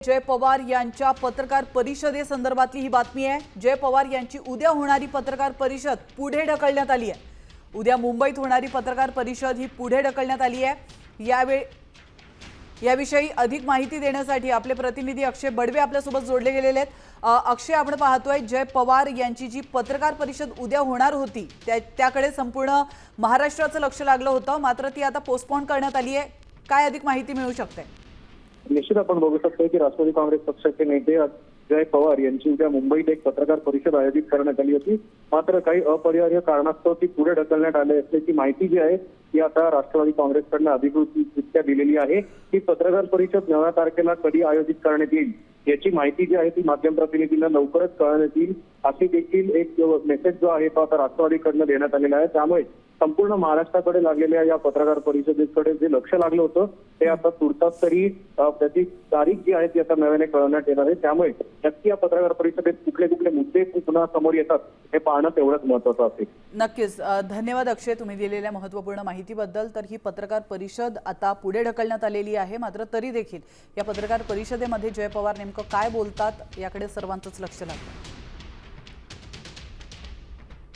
जय पवार यांच्या पत्रकार परिषदेसंदर्भातली ही बातमी आहे। जय पवार यांची उद्या होणारी पत्रकार परिषद पुढे ढकलण्यात आली आहे। उद्या मुंबईत होणारी पत्रकार परिषद ही पुढे ढकलण्यात आली आहे। याविषयी अधिक माहिती देण्यासाठी आपले प्रतिनिधी अक्षय बडवे आपल्यासोबत जोडले गेलेले आहेत। अक्षय, आपण पाहतोय जय पवार यांची जी पत्रकार परिषद उद्या होणार होती त्याकडे संपूर्ण महाराष्ट्राचं लक्ष लागलं होतं, मात्र ती आता पोस्टपोन करण्यात आली आहे। काय अधिक माहिती मिळू शकते? निश्चित आपण बघू शकतो की राष्ट्रवादी काँग्रेस पक्षाचे नेते जय पवार यांची उद्या मुंबईत एक पत्रकार परिषद आयोजित करण्यात आली होती, मात्र काही अपरिहार्य कारणास्तव ती पुढे ढकलण्यात आली असल्याची माहिती जी आहे ती आता राष्ट्रवादी काँग्रेसकडून अधिकृतरित्या दिलेली आहे। ही पत्रकार परिषद 9 तारखेला कधी आयोजित करण्यात येईल याची माहिती जी आहे ती माध्यम प्रतिनिधींना लवकरच कळवण्यात येईल, अशी देखील एक मेसेज जो आहे तो आता राष्ट्रवादीकडून देण्यात आलेला आहे। त्यामुळे संपूर्ण महाराष्ट्राकडे लागलेल्या या पत्रकार परिषदेकडे जे लक्ष लागलं होतं ते आता तुर्तास तरी त्याची तारीख जी आहे ती आता नव्याने कळवण्यात येणार आहे। त्यामुळे नक्की या पत्रकार परिषदेत कुठले कुठले मुद्दे पुन्हा समोर येतात हे पाहणं तेवढंच महत्त्वाचं असेल। नक्कीच धन्यवाद अक्षय, तुम्ही दिलेल्या महत्त्वपूर्ण माहितीबद्दल। तर ही पत्रकार परिषद आता पुढे ढकलण्यात आलेली आहे, मात्र तरी देखील या पत्रकार परिषदेमध्ये जय पवार नेमकं काय बोलतात याकडे सर्वांचंच लक्ष लागतं।